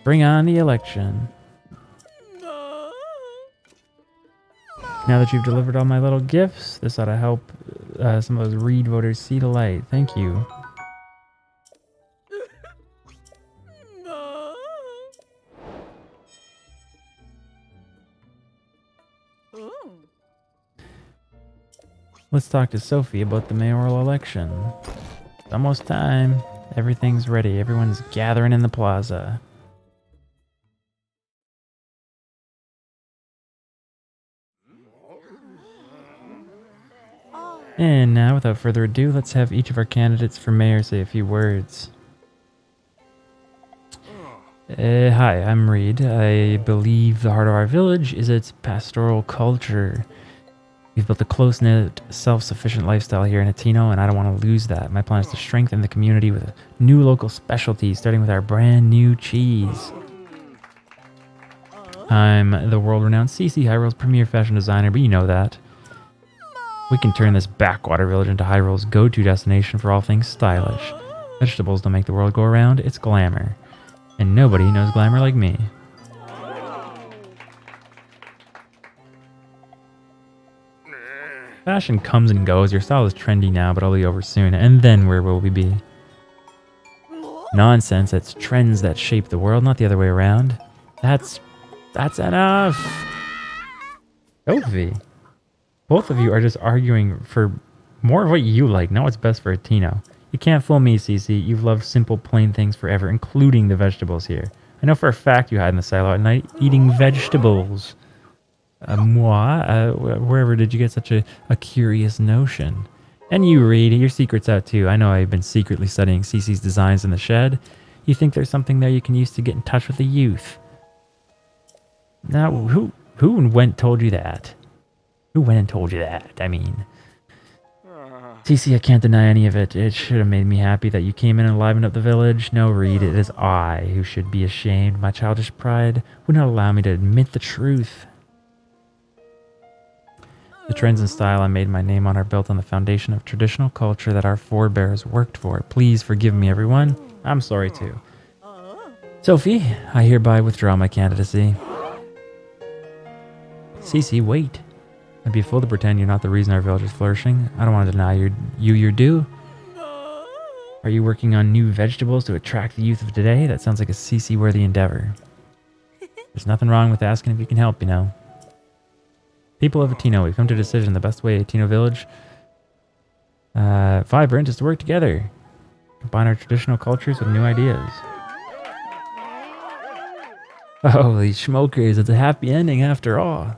Bring on the election. Now that you've delivered all my little gifts, this ought to help some of those Reed voters see the light. Thank you. Let's talk to Sophie about the mayoral election. It's almost time. Everything's ready. Everyone's gathering in the plaza. And now, without further ado, let's have each of our candidates for mayor say a few words. Hi, I'm Reed. I believe the heart of our village is its pastoral culture. We've built a close-knit, self-sufficient lifestyle here in Hateno, and I don't want to lose that. My plan is to strengthen the community with new local specialties, starting with our brand new cheese. I'm the world-renowned Cece, Hyrule's premier fashion designer, but you know that. We can turn this backwater village into Hyrule's go-to destination for all things stylish. Vegetables don't make the world go around, it's glamour. And nobody knows glamour like me. Fashion comes and goes, your style is trendy now, but it'll be over soon, and then where will we be? Nonsense, it's trends that shape the world, not the other way around. That's enough! Sophie. Both of you are just arguing for more of what you like, not what's best for Hateno. You can't fool me, Cece. You've loved simple, plain things forever, including the vegetables here. I know for a fact you hide in the silo at night eating vegetables. Wherever did you get such a curious notion? And you, Reed, your secret's out too. I know I've been secretly studying Cece's designs in the shed. You think there's something there you can use to get in touch with the youth. Now, who and when told you that? Who went and told you that? I mean... Cece, I can't deny any of it. It should have made me happy that you came in and livened up the village. No, Reed, it is I who should be ashamed. My childish pride would not allow me to admit the truth. The trends and style I made my name on are built on the foundation of traditional culture that our forebears worked for. Please forgive me, everyone. I'm sorry, too. Sophie, I hereby withdraw my candidacy. Cece, wait. I'd be a fool to pretend you're not the reason our village is flourishing. I don't want to deny you your due. Are you working on new vegetables to attract the youth of today? That sounds like a Cece-worthy endeavor. There's nothing wrong with asking if you can help, you know. People of Hateno, we've come to a decision. The best way Hateno village vibrant is to work together. Combine our traditional cultures with new ideas. Holy smokers, it's a happy ending after all.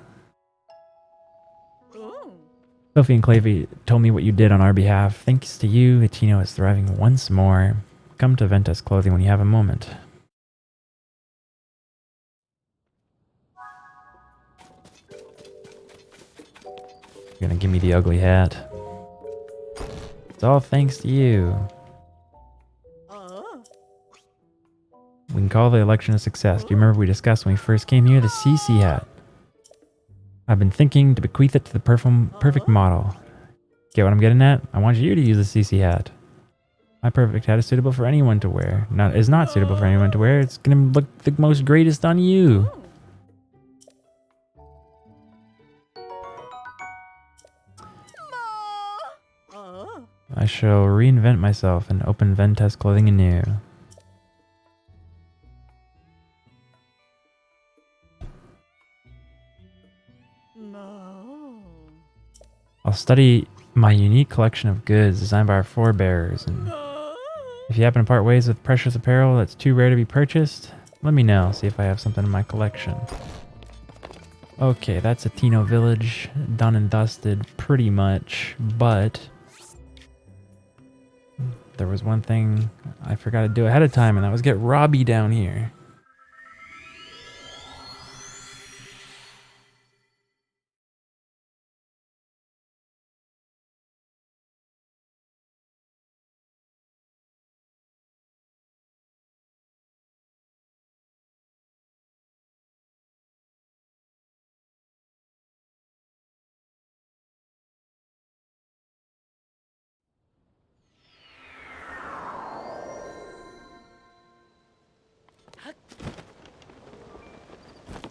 Sophie and Clavey told me what you did on our behalf. Thanks to you, Hateno is thriving once more. Come to Ventus Clothing when you have a moment. You're gonna give me the ugly hat. It's all thanks to you. We can call the election a success. Do you remember we discussed when we first came here? The CC hat. I've been thinking to bequeath it to the perfect model. Get what I'm getting at? I want you to use the CC hat. My perfect hat is suitable for anyone to wear. Is not suitable for anyone to wear. It's gonna look the most greatest on you. I shall reinvent myself and open Ventus Clothing anew. I'll study my unique collection of goods designed by our forebears, and if you happen to part ways with precious apparel that's too rare to be purchased, let me know, see if I have something in my collection. Okay, that's Hateno Village, done and dusted pretty much, but there was one thing I forgot to do ahead of time, and that was get Robbie down here.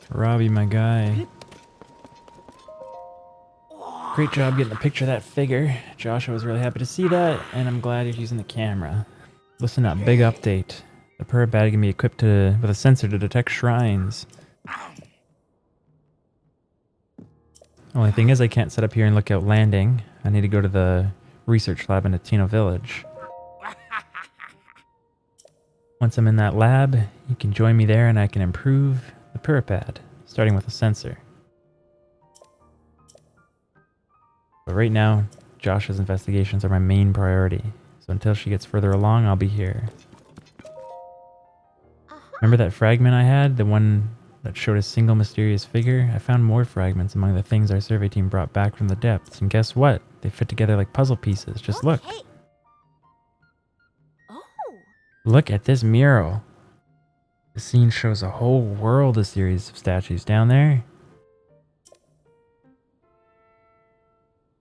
Robbie, my guy. Great job getting a picture of that figure. Joshua was really happy to see that, and I'm glad you're using the camera. Listen up, big update. The perp bag can be equipped with a sensor to detect shrines. Only thing is I can't set up here in Lookout Landing. I need to go to the research lab in Hateno Village. Once I'm in that lab, you can join me there and I can improve the puripad, starting with a sensor. But right now, Josh's investigations are my main priority. So until she gets further along, I'll be here. Remember that fragment I had? The one that showed a single mysterious figure? I found more fragments among the things our survey team brought back from the depths. And guess what? They fit together like puzzle pieces. Just look. Look at this mural. The scene shows a whole world of series of statues down there.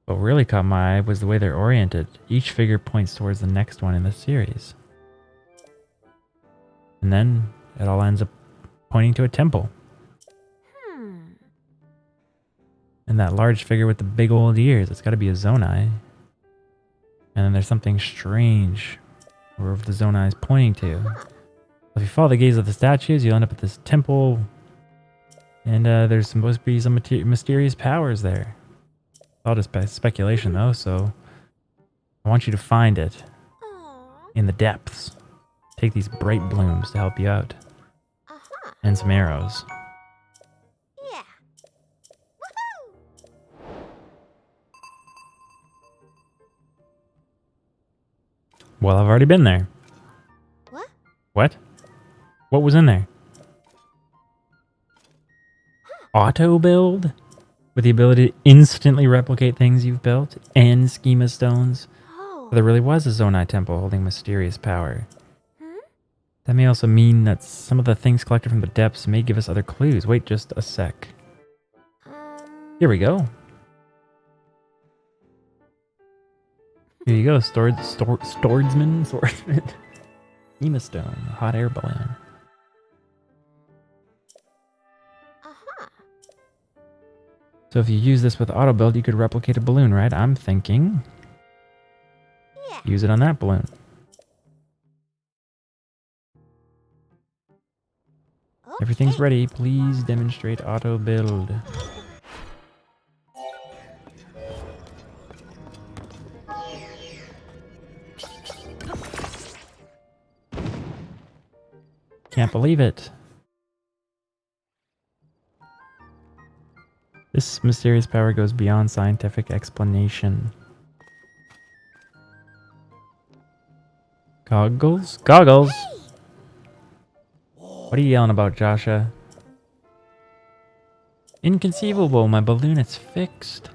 What really caught my eye was the way they're oriented. Each figure points towards the next one in the series. And then it all ends up pointing to a temple. And that large figure with the big old ears, it's got to be a Zonai. And then there's something strange wherever the Zonai is pointing to. If you follow the gaze of the statues, you'll end up at this temple. And there's supposed to be some mysterious powers there. All just speculation though, so I want you to find it in the depths. Take these bright blooms to help you out. And some arrows. Yeah. Well, I've already been there. What? What? What was in there? Auto build? With the ability to instantly replicate things you've built and schema stones. Oh. There really was a Zonai temple holding mysterious power. That may also mean that some of the things collected from the depths may give us other clues. Wait just a sec. Here we go. Here you go, swordsman. Schema stone, hot air balloon. So if you use this with auto build, you could replicate a balloon, right? I'm thinking Yeah. use it on that balloon. Everything's Okay. ready. Please demonstrate auto build. Can't believe it. This mysterious power goes beyond scientific explanation. Goggles? Goggles! What are you yelling about, Joshua? Inconceivable, my balloon is fixed.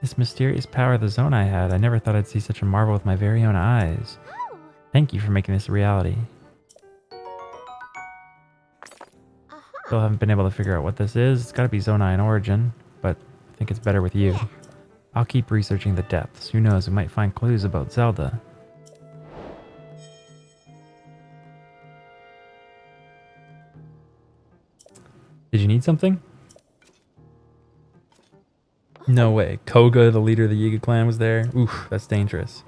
This mysterious power of the zone I had, I never thought I'd see such a marvel with my very own eyes. Oh. Thank you for making this a reality. Still haven't been able to figure out what this is. It's gotta be Zonai in origin, but I think it's better with you. Yeah. I'll keep researching the depths. Who knows, we might find clues about Zelda. Did you need something? No way. Koga, the leader of the Yiga clan, was there? Oof, that's dangerous.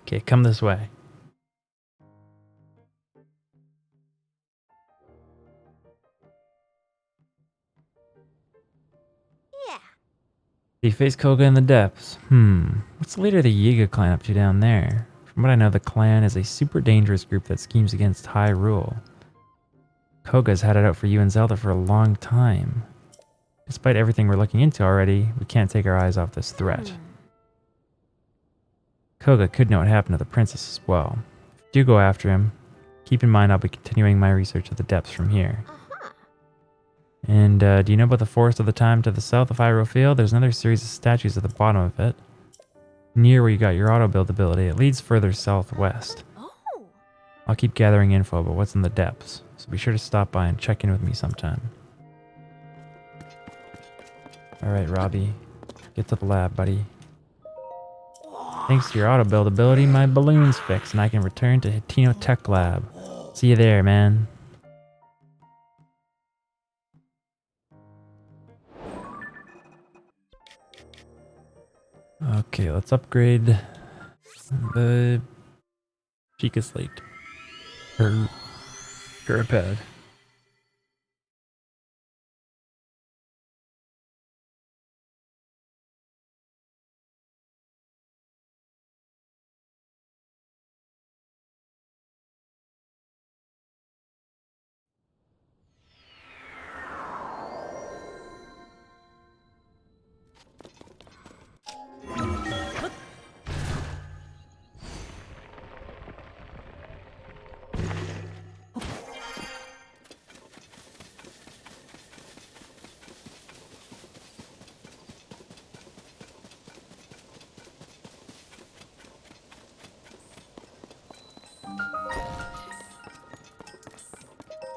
Okay, come this way. Yeah. You face Koga in the depths. What's the leader of the Yiga clan up to down there? From what I know, the clan is a super dangerous group that schemes against high rule. Koga's had it out for you and Zelda for a long time. Despite everything we're looking into already, we can't take our eyes off this threat. Koga could know what happened to the princess as well. Do go after him. Keep in mind I'll be continuing my research of the depths from here. And do you know about the Forest of the Time to the south of Hyrule Field? There's another series of statues at the bottom of it. Near where you got your auto build ability. It leads further southwest. Oh. I'll keep gathering info about what's in the depths, so be sure to stop by and check in with me sometime. Alright, Robbie. Get to the lab, buddy. Thanks to your auto build ability, my balloon's fixed and I can return to Hateno Tech Lab. See you there, man. Okay, let's upgrade the Chica Slate. Or Pad.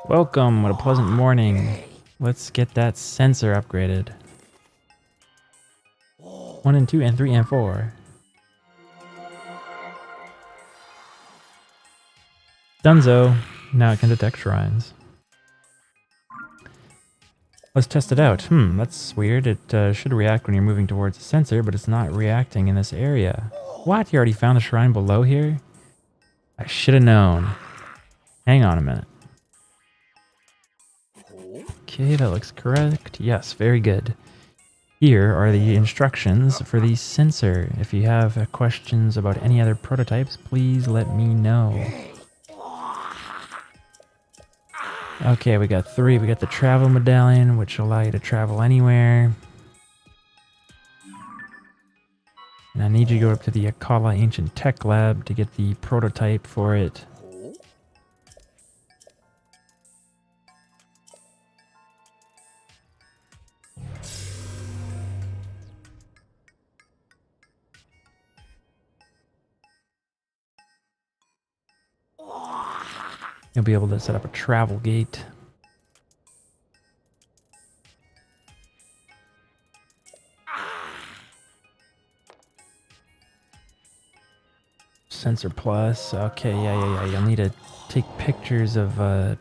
Welcome, what a pleasant morning. Let's get that sensor upgraded. 1 and 2 and 3 and 4. Dunzo. Now it can detect shrines. Let's test it out. That's weird. It should react when you're moving towards the sensor, but it's not reacting in this area. What? You already found the shrine below here? I should have known. Hang on a minute. Okay, that looks correct. Yes, very good. Here are the instructions for the sensor. If you have questions about any other prototypes, please let me know. Okay, we got 3. We got the travel medallion, which will allow you to travel anywhere. And I need you to go up to the Akala Ancient Tech Lab to get the prototype for it. You'll be able to set up a travel gate. Sensor Plus. Okay, yeah. You'll need to take pictures of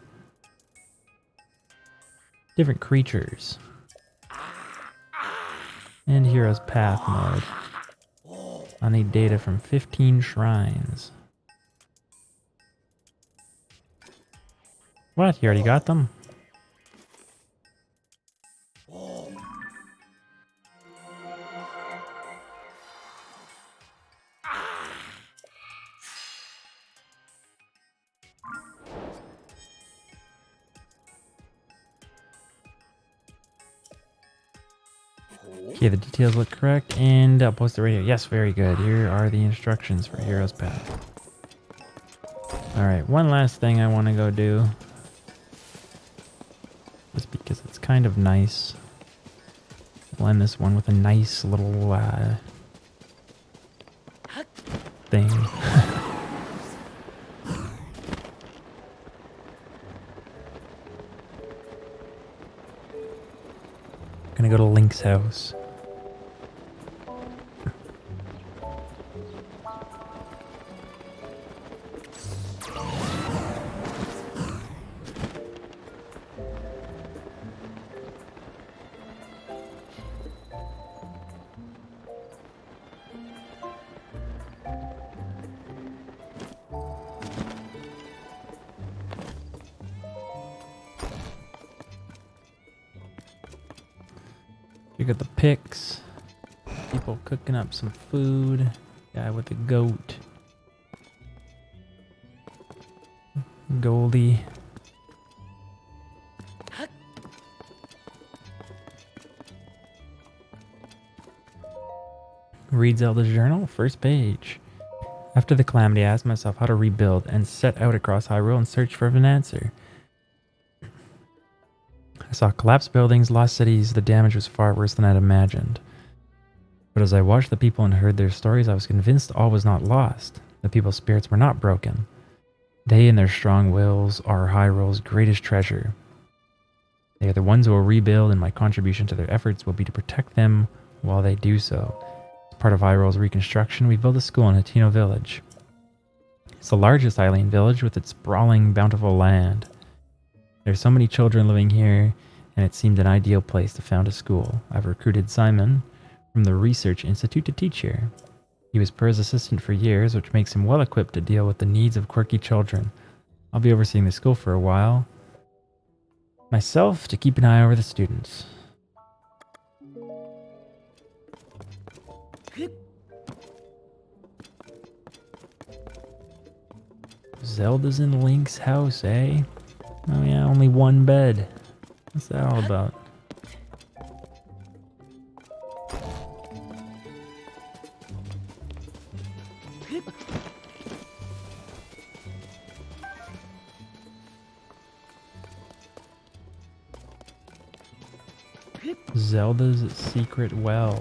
different creatures. And Hero's Path mode. I need data from 15 shrines. What? You already got them? Okay, the details look correct, and I'll post it right here. Yes, very good. Here are the instructions for Hero's Path. Alright, one last thing I want to go do. Just because it's kind of nice. We'll end this one with a nice little thing. Gonna go to Link's house. You got the pics. People cooking up some food. Guy with the goat. Goldie. Read Zelda's journal, first page. After the calamity, I asked myself how to rebuild and set out across Hyrule in search for an answer. I saw collapsed buildings, lost cities. The damage was far worse than I'd imagined. But as I watched the people and heard their stories, I was convinced all was not lost. The people's spirits were not broken. They and their strong wills are Hyrule's greatest treasure. They are the ones who will rebuild, and my contribution to their efforts will be to protect them while they do so. As part of Hyrule's reconstruction, we built a school in Hateno village. It's the largest Hylian village with its sprawling, bountiful land. There's so many children living here, and it seemed an ideal place to found a school. I've recruited Simon from the Research Institute to teach here. He was Purr's assistant for years, which makes him well equipped to deal with the needs of quirky children. I'll be overseeing the school for a while. Myself to keep an eye over the students. Zelda's in Link's house, eh? Oh yeah, only one bed. What's that all about? Zelda's secret well.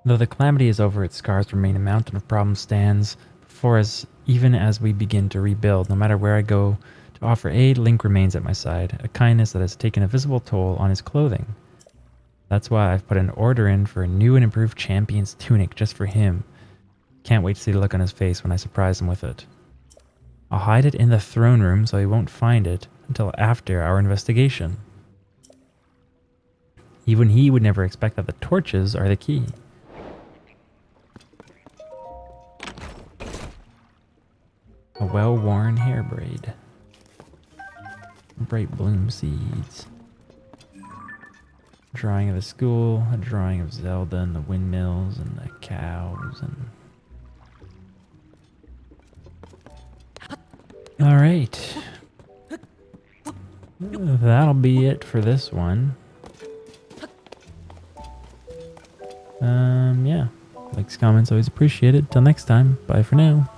Though the calamity is over, its scars remain. A mountain of problems stands before us even as we begin to rebuild. No matter where I go to offer aid, Link remains at my side, a kindness that has taken a visible toll on his clothing. That's why I've put an order in for a new and improved champion's tunic just for him. Can't wait to see the look on his face when I surprise him with it. I'll hide it in the throne room so he won't find it until after our investigation. Even he would never expect that the torches are the key. A well-worn hair braid. Bright bloom seeds. Drawing of a school, a drawing of Zelda and the windmills and the cows and... Alright. That'll be it for this one. Yeah. Likes, comments, always appreciated. Till next time, bye for now.